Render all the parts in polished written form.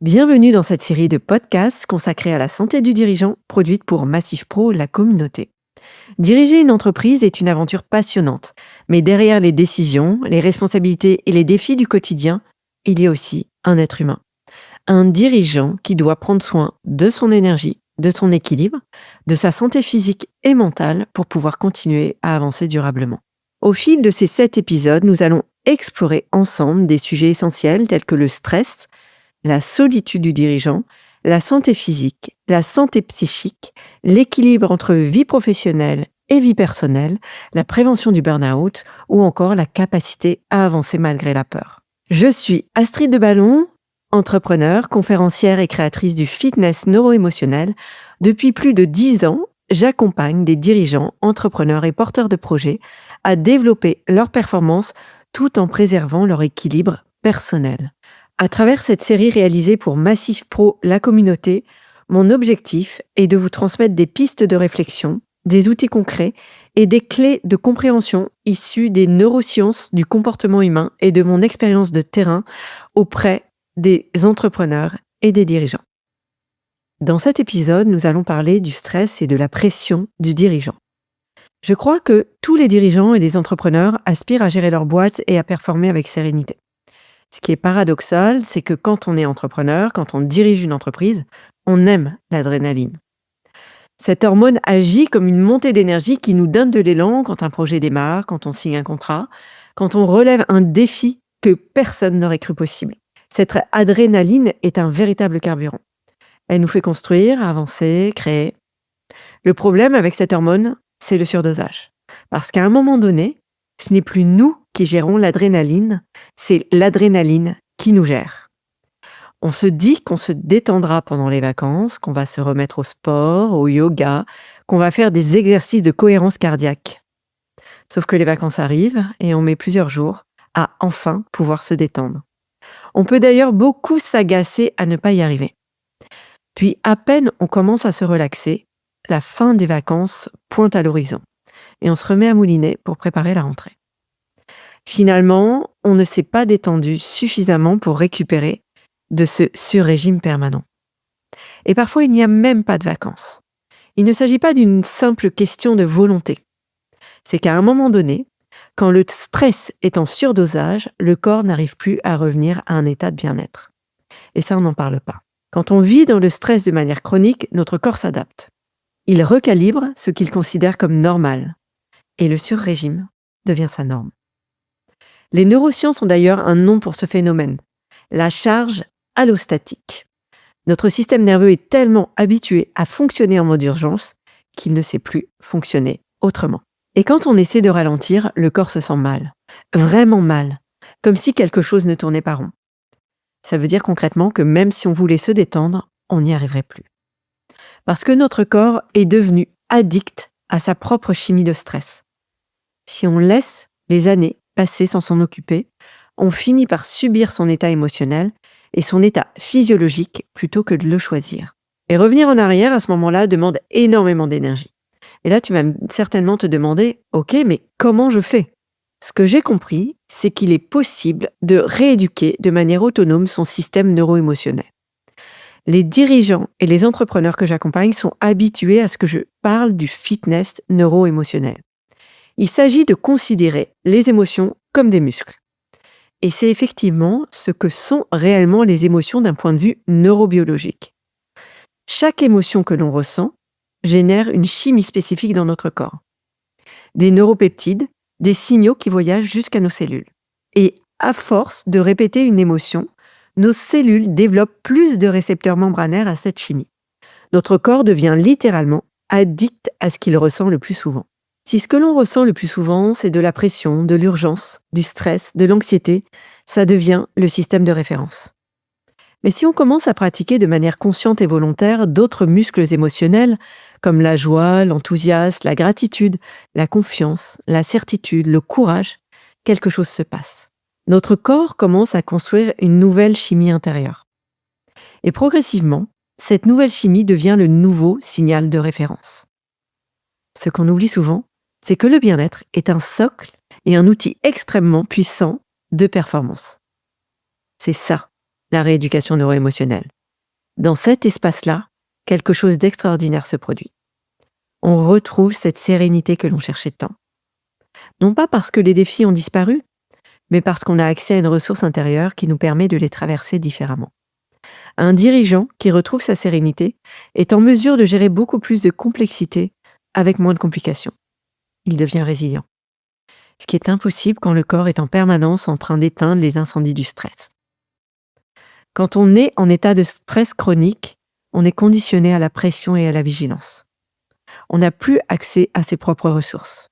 Bienvenue dans cette série de podcasts consacrée à la santé du dirigeant, produite pour Massif Pro, la communauté. Diriger une entreprise est une aventure passionnante, mais derrière les décisions, les responsabilités et les défis du quotidien, il y a aussi un être humain. Un dirigeant qui doit prendre soin de son énergie, de son équilibre, de sa santé physique et mentale pour pouvoir continuer à avancer durablement. Au fil de ces 7 épisodes, nous allons explorer ensemble des sujets essentiels tels que le stress, la solitude du dirigeant, la santé physique, la santé psychique, l'équilibre entre vie professionnelle et vie personnelle, la prévention du burn-out ou encore la capacité à avancer malgré la peur. Je suis Astrid de Ballon, entrepreneure, conférencière et créatrice du fitness neuro-émotionnel. Depuis plus de 10 ans, j'accompagne des dirigeants, entrepreneurs et porteurs de projets à développer leur performance tout en préservant leur équilibre personnel. À travers cette série réalisée pour Massif Pro, la communauté, mon objectif est de vous transmettre des pistes de réflexion, des outils concrets et des clés de compréhension issues des neurosciences du comportement humain et de mon expérience de terrain auprès des entrepreneurs et des dirigeants. Dans cet épisode, nous allons parler du stress et de la pression du dirigeant. Je crois que tous les dirigeants et les entrepreneurs aspirent à gérer leur boîte et à performer avec sérénité. Ce qui est paradoxal, c'est que quand on est entrepreneur, quand on dirige une entreprise, on aime l'adrénaline. Cette hormone agit comme une montée d'énergie qui nous donne de l'élan quand un projet démarre, quand on signe un contrat, quand on relève un défi que personne n'aurait cru possible. Cette adrénaline est un véritable carburant. Elle nous fait construire, avancer, créer. Le problème avec cette hormone, c'est le surdosage. Parce qu'à un moment donné, ce n'est plus nous qui gérons l'adrénaline, c'est l'adrénaline qui nous gère. On se dit qu'on se détendra pendant les vacances, qu'on va se remettre au sport, au yoga, qu'on va faire des exercices de cohérence cardiaque. Sauf que les vacances arrivent et on met plusieurs jours à enfin pouvoir se détendre. On peut d'ailleurs beaucoup s'agacer à ne pas y arriver. Puis à peine on commence à se relaxer, la fin des vacances pointe à l'horizon et on se remet à mouliner pour préparer la rentrée. Finalement, on ne s'est pas détendu suffisamment pour récupérer de ce sur-régime permanent. Et parfois, il n'y a même pas de vacances. Il ne s'agit pas d'une simple question de volonté. C'est qu'à un moment donné, quand le stress est en surdosage, le corps n'arrive plus à revenir à un état de bien-être. Et ça, on n'en parle pas. Quand on vit dans le stress de manière chronique, notre corps s'adapte. Il recalibre ce qu'il considère comme normal. Et le sur-régime devient sa norme. Les neurosciences ont d'ailleurs un nom pour ce phénomène, la charge allostatique. Notre système nerveux est tellement habitué à fonctionner en mode urgence qu'il ne sait plus fonctionner autrement. Et quand on essaie de ralentir, le corps se sent mal, vraiment mal, comme si quelque chose ne tournait pas rond. Ça veut dire concrètement que même si on voulait se détendre, on n'y arriverait plus. Parce que notre corps est devenu addict à sa propre chimie de stress. Si on laisse les années passer sans s'en occuper, on finit par subir son état émotionnel et son état physiologique plutôt que de le choisir. Et revenir en arrière à ce moment-là demande énormément d'énergie. Et là, tu vas certainement te demander, ok, mais comment je fais ? Ce que j'ai compris, c'est qu'il est possible de rééduquer de manière autonome son système neuro-émotionnel. Les dirigeants et les entrepreneurs que j'accompagne sont habitués à ce que je parle du fitness neuro-émotionnel. Il s'agit de considérer les émotions comme des muscles. Et c'est effectivement ce que sont réellement les émotions d'un point de vue neurobiologique. Chaque émotion que l'on ressent génère une chimie spécifique dans notre corps. Des neuropeptides, des signaux qui voyagent jusqu'à nos cellules. Et à force de répéter une émotion, nos cellules développent plus de récepteurs membranaires à cette chimie. Notre corps devient littéralement addict à ce qu'il ressent le plus souvent. Si ce que l'on ressent le plus souvent, c'est de la pression, de l'urgence, du stress, de l'anxiété, ça devient le système de référence. Mais si on commence à pratiquer de manière consciente et volontaire d'autres muscles émotionnels, comme la joie, l'enthousiasme, la gratitude, la confiance, la certitude, le courage, quelque chose se passe. Notre corps commence à construire une nouvelle chimie intérieure. Et progressivement, cette nouvelle chimie devient le nouveau signal de référence. Ce qu'on oublie souvent, c'est que le bien-être est un socle et un outil extrêmement puissant de performance. C'est ça, la rééducation neuro-émotionnelle. Dans cet espace-là, quelque chose d'extraordinaire se produit. On retrouve cette sérénité que l'on cherchait tant. Non pas parce que les défis ont disparu, mais parce qu'on a accès à une ressource intérieure qui nous permet de les traverser différemment. Un dirigeant qui retrouve sa sérénité est en mesure de gérer beaucoup plus de complexité avec moins de complications. Il devient résilient. Ce qui est impossible quand le corps est en permanence en train d'éteindre les incendies du stress. Quand on est en état de stress chronique, on est conditionné à la pression et à la vigilance. On n'a plus accès à ses propres ressources.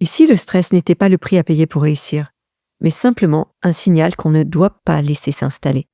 Et si le stress n'était pas le prix à payer pour réussir, mais simplement un signal qu'on ne doit pas laisser s'installer?